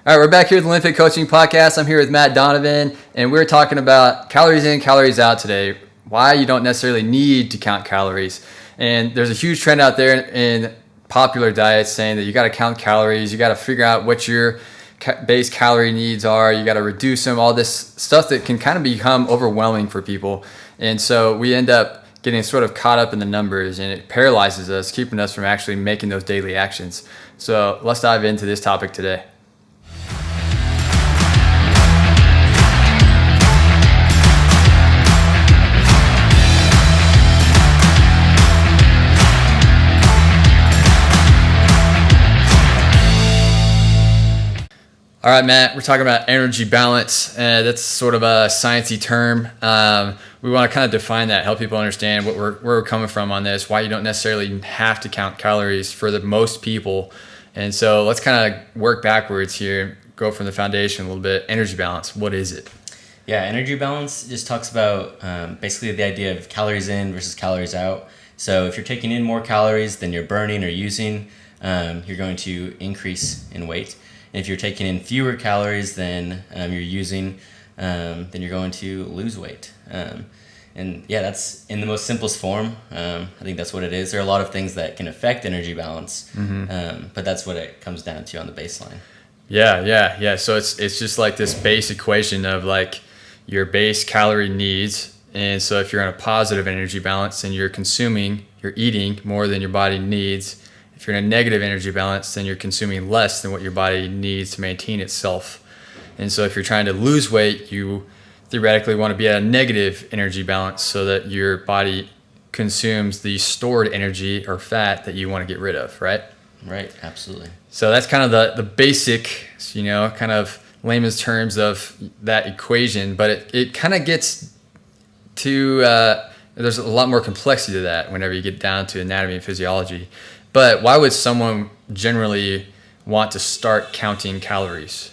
All right, we're back here with the LinnFit Coaching Podcast. I'm here with Matt Donovan, and we're talking about calories in, calories out today. Why you don't necessarily need to count calories. And there's a huge trend out there in popular diets saying that you got to count calories, you got to figure out what your base calorie needs are, you got to reduce them, all this stuff that can kind of become overwhelming for people. And so we end up getting sort of caught up in the numbers, and it paralyzes us, keeping us from actually making those daily actions. So let's dive into this topic today. All right, Matt, we're talking about energy balance. That's sort of a sciencey term. We want to kind of define that, help people understand where we're coming from on this, why you don't necessarily have to count calories for the most people. And so let's kind of work backwards here, go from the foundation a little bit. Energy balance, what is it? Yeah, energy balance just talks about basically the idea of calories in versus calories out. So if you're taking in more calories than you're burning or using, you're going to increase in weight. And if you're taking in fewer calories than you're using, then you're going to lose weight. And yeah, that's in the most simplest form. I think that's what it is. There are a lot of things that can affect energy balance, but that's what it comes down to on the baseline. Yeah. So it's just like this base equation of like your base calorie needs. And so if you're in a positive energy balance and you're eating more than your body needs. If you're in a negative energy balance, then you're consuming less than what your body needs to maintain itself. And so if you're trying to lose weight, you theoretically want to be at a negative energy balance so that your body consumes the stored energy or fat that you want to get rid of, right? Right, absolutely. So that's kind of the basic, kind of layman's terms of that equation, but it kind of gets to, there's a lot more complexity to that whenever you get down to anatomy and physiology. But why would someone generally want to start counting calories?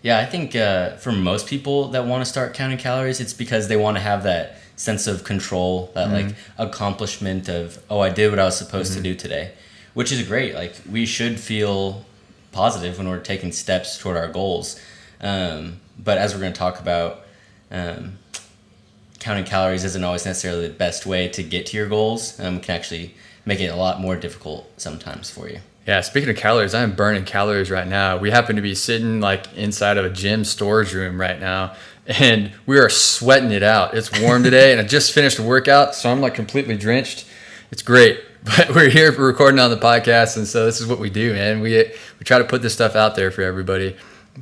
Yeah, I think for most people that want to start counting calories, it's because they want to have that sense of control, that like accomplishment of, I did what I was supposed to do today, which is great. Like we should feel positive when we're taking steps toward our goals. But as we're going to talk about, counting calories isn't always necessarily the best way to get to your goals. It can actually make it a lot more difficult sometimes for you. Yeah, speaking of calories, I'm burning calories right now. We happen to be sitting like inside of a gym storage room right now, and we are sweating it out. It's warm today, and I just finished a workout, so I'm like completely drenched. It's great, but we're here for recording on the podcast, and so this is what we do, man. We try to put this stuff out there for everybody.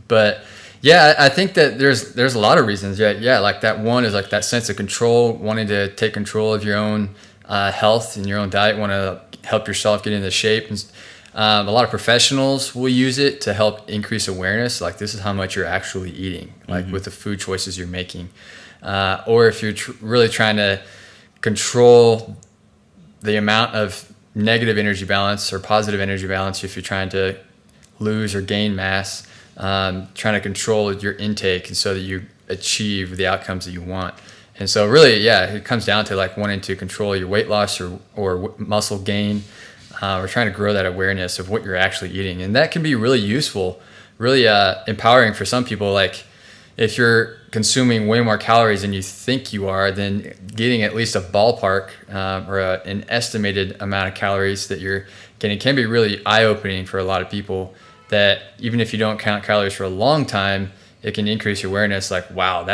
But yeah, I think that there's a lot of reasons. Yeah, like that one is like that sense of control, wanting to take control of your own health and your own diet, want to help yourself get into shape. And a lot of professionals will use it to help increase awareness. Like this is how much you're actually eating, like with the food choices you're making. Or if you're really trying to control the amount of negative energy balance or positive energy balance, if you're trying to lose or gain mass, trying to control your intake and so that you achieve the outcomes that you want. And so really, it comes down to like wanting to control your weight loss or muscle gain. We're trying to grow that awareness of what you're actually eating. And that can be really useful, really empowering for some people. Like if you're consuming way more calories than you think you are, then getting at least a ballpark or an estimated amount of calories that you're getting can be really eye-opening for a lot of people, that even if you don't count calories for a long time, it can increase your awareness. Like, wow,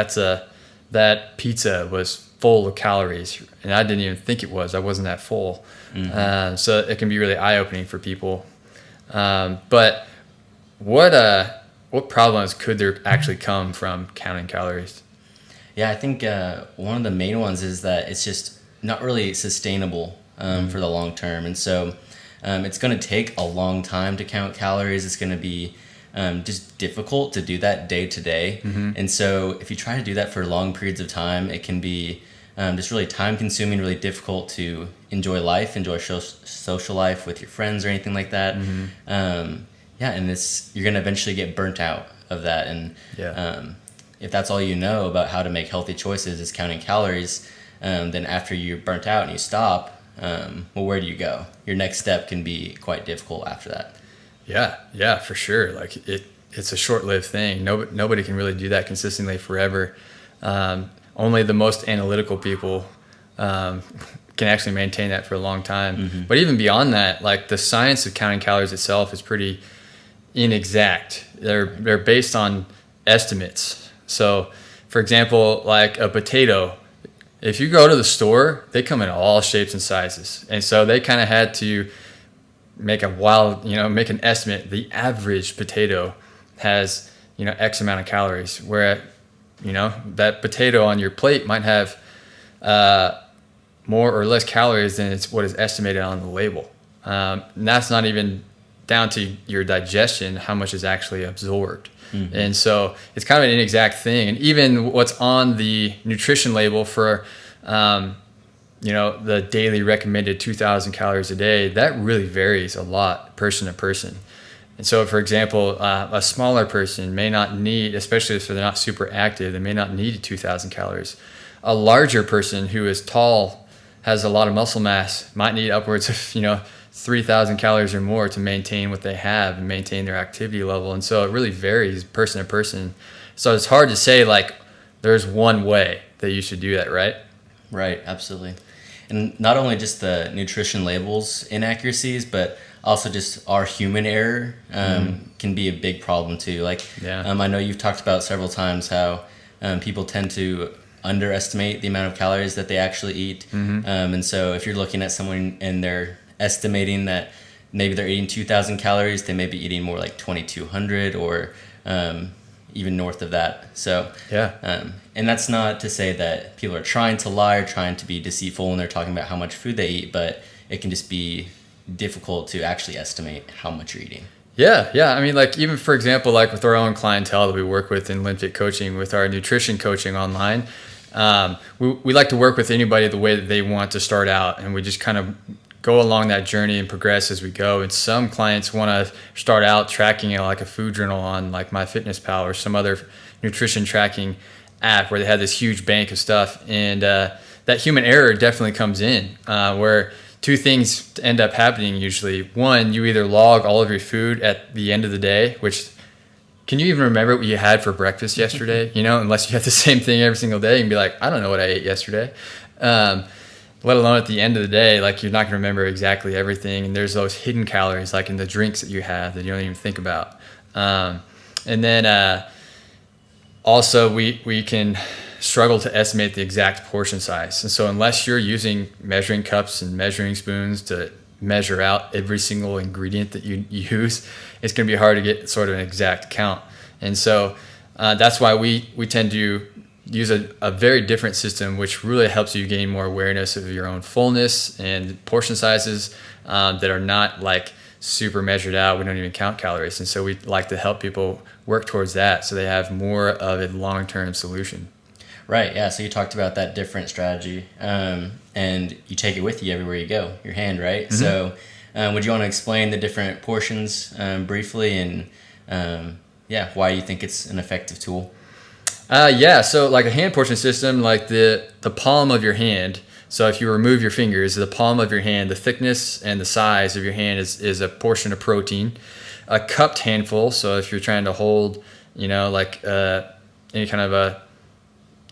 that pizza was full of calories, and I didn't even think it was. I wasn't that full. So it can be really eye-opening for people. But what problems could there actually come from counting calories? Yeah, I think one of the main ones is that it's just not really sustainable for the long term. And so it's going to take a long time to count calories. It's going to be just difficult to do that day to day. And so if you try to do that for long periods of time, it can be just really time consuming, really difficult to enjoy life, enjoy social life with your friends or anything like that. And you're going to eventually get burnt out of that. And if that's all you know about how to make healthy choices is counting calories, then after you're burnt out and you stop, where do you go? Your next step can be quite difficult after that. Yeah, for sure. Like it it's a short-lived thing. Nobody can really do that consistently forever. Only the most analytical people can actually maintain that for a long time. Mm-hmm. But even beyond that, like the science of counting calories itself is pretty inexact. They're based on estimates. So, for example, like a potato, if you go to the store, they come in all shapes and sizes. And so they kind of had to make make an estimate. The average potato has, X amount of calories, where, that potato on your plate might have more or less calories than it's what is estimated on the label. And that's not even down to your digestion, how much is actually absorbed. Mm-hmm. And so it's kind of an inexact thing. And even what's on the nutrition label for, the daily recommended 2,000 calories a day, that really varies a lot person to person. And so, for example, a smaller person may not need, especially if they're not super active, they may not need 2,000 calories. A larger person who is tall, has a lot of muscle mass, might need upwards of, 3,000 calories or more to maintain what they have and maintain their activity level. And so it really varies person to person. So it's hard to say, like, there's one way that you should do that, right? Right, absolutely. And not only just the nutrition labels inaccuracies, but also just our human error can be a big problem too. Like, I know you've talked about several times how people tend to underestimate the amount of calories that they actually eat. Mm-hmm. And so if you're looking at someone and they're estimating that maybe they're eating 2,000 calories, they may be eating more like 2,200 or even north of that. So, and that's not to say that people are trying to lie or trying to be deceitful when they're talking about how much food they eat, but it can just be difficult to actually estimate how much you're eating. Yeah. I mean, like, even for example, like with our own clientele that we work with in LinnFit coaching, with our nutrition coaching online, we like to work with anybody the way that they want to start out, and we just kind of go along that journey and progress as we go. And some clients want to start out tracking like a food journal on like MyFitnessPal or some other nutrition tracking app where they have this huge bank of stuff. And that human error definitely comes in, where two things end up happening usually. One, you either log all of your food at the end of the day, which, can you even remember what you had for breakfast yesterday? Unless you have the same thing every single day, and be like, I don't know what I ate yesterday. Let alone at the end of the day, like, you're not going to remember exactly everything. And there's those hidden calories, like in the drinks that you have, that you don't even think about. And then also we can struggle to estimate the exact portion size. And so unless you're using measuring cups and measuring spoons to measure out every single ingredient that you use, it's going to be hard to get sort of an exact count. And so that's why we tend to use a very different system, which really helps you gain more awareness of your own fullness and portion sizes that are not like super measured out. We don't even count calories. And so we like to help people work towards that so they have more of a long-term solution. Right, yeah. So you talked about that different strategy, and you take it with you everywhere you go, your hand, right? Mm-hmm. So would you want to explain the different portions briefly and why you think it's an effective tool? So like a hand portion system, like the palm of your hand. So if you remove your fingers, the palm of your hand, the thickness and the size of your hand is a portion of protein. A cupped handful. So if you're trying to hold, any kind of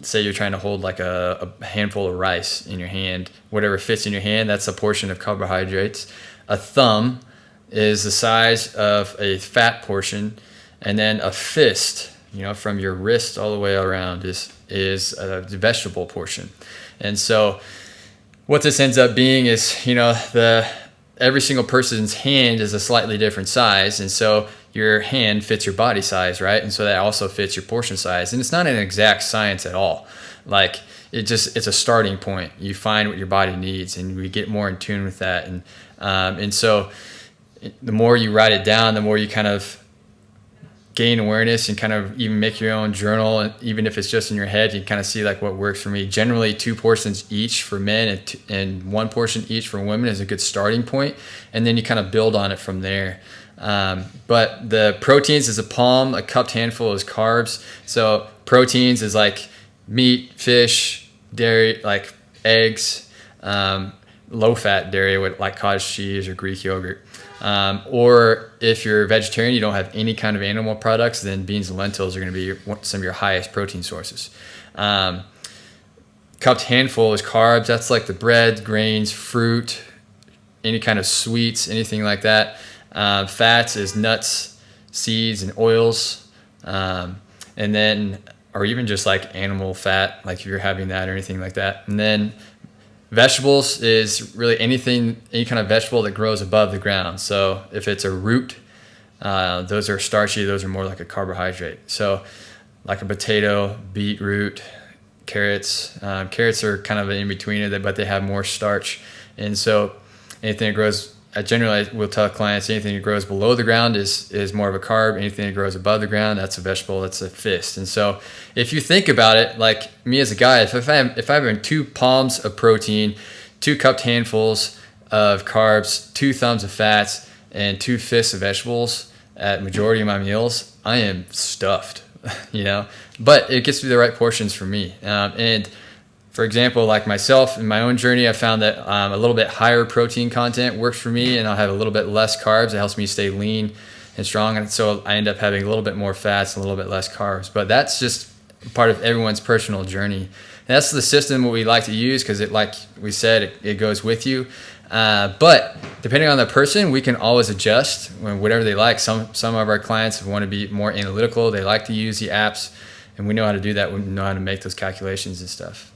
say you're trying to hold like a handful of rice in your hand, whatever fits in your hand, that's a portion of carbohydrates. A thumb is the size of a fat portion, and then a fist, from your wrist all the way around is a vegetable portion. And so what this ends up being is, every single person's hand is a slightly different size. And so your hand fits your body size, right? And so that also fits your portion size. And it's not an exact science at all. Like, it's a starting point. You find what your body needs, and we get more in tune with that. And so the more you write it down, the more you kind of gain awareness and kind of even make your own journal. And even if it's just in your head, you can kind of see like what works for me. Generally 2 portions each for men and 1 portion each for women is a good starting point. And then you kind of build on it from there. But the proteins is a palm, a cupped handful is carbs. So proteins is like meat, fish, dairy, like eggs. low-fat dairy with like cottage cheese or Greek yogurt. Or if you're a vegetarian, you don't have any kind of animal products, then beans and lentils are going to be some of your highest protein sources. Cupped handful is carbs. That's like the bread, grains, fruit, any kind of sweets, anything like that. Fats is nuts, seeds, and oils. And then, or even just like animal fat, like if you're having that or anything like that. And then vegetables is really any kind of vegetable that grows above the ground. So if it's a root, those are starchy. Those are more like a carbohydrate. So like a potato, beetroot, carrots. Carrots are kind of in between it, but they have more starch. And so anything that grows, generally we'll tell clients anything that grows below the ground is more of a carb. Anything that grows above the ground, that's a vegetable, that's a fist. And so if you think about it, like me as a guy, if I'm having 2 palms of protein, 2 cupped handfuls of carbs, 2 thumbs of fats, and 2 fists of vegetables at majority of my meals, I am stuffed, but it gets to be the right portions for me. And for example, like myself in my own journey, I found that a little bit higher protein content works for me, and I'll have a little bit less carbs. It helps me stay lean and strong, and so I end up having a little bit more fats and a little bit less carbs. But that's just part of everyone's personal journey. And that's the system we like to use because, like we said, it goes with you. But depending on the person, we can always adjust whatever they like. Some of our clients want to be more analytical. They like to use the apps, and we know how to do that. We know how to make those calculations and stuff.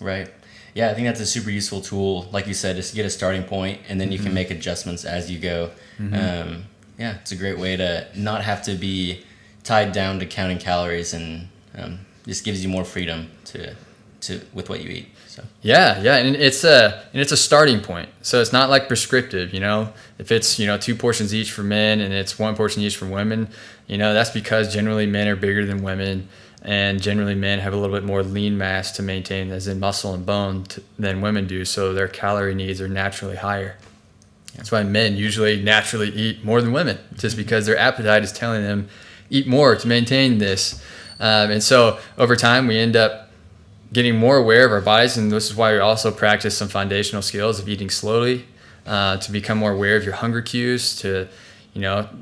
Right. Yeah, I think that's a super useful tool, like you said, just to get a starting point, and then you can make adjustments as you go. Yeah, it's a great way to not have to be tied down to counting calories, and just gives you more freedom to with what you eat. So yeah, and it's a starting point. So it's not like prescriptive, If it's 2 portions each for men and it's 1 portion each for women, that's because generally men are bigger than women. And generally men have a little bit more lean mass to maintain, as in muscle and bone, than women do, so their calorie needs are naturally higher. That's why men usually naturally eat more than women, just because their appetite is telling them eat more to maintain this. And so over time we end up getting more aware of our bodies, and this is why we also practice some foundational skills of eating slowly, to become more aware of your hunger cues, to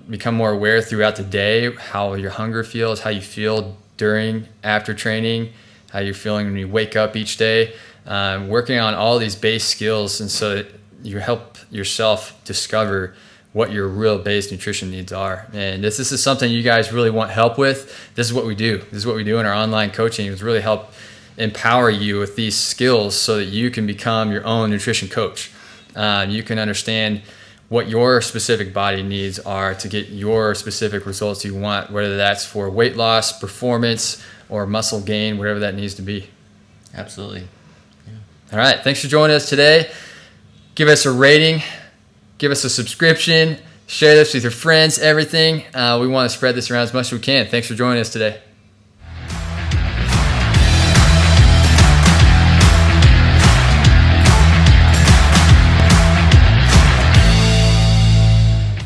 become more aware throughout the day how your hunger feels, how you feel during, after training, how you're feeling when you wake up each day, working on all these base skills, and so that you help yourself discover what your real base nutrition needs are. And this is something you guys really want help with. This is what we do. This is what we do in our online coaching, is really help empower you with these skills so that you can become your own nutrition coach. You can understand what your specific body needs are to get your specific results you want, whether that's for weight loss, performance, or muscle gain, whatever that needs to be. Absolutely. Yeah. All right. Thanks for joining us today. Give us a rating, give us a subscription, share this with your friends, everything. We want to spread this around as much as we can. Thanks for joining us today.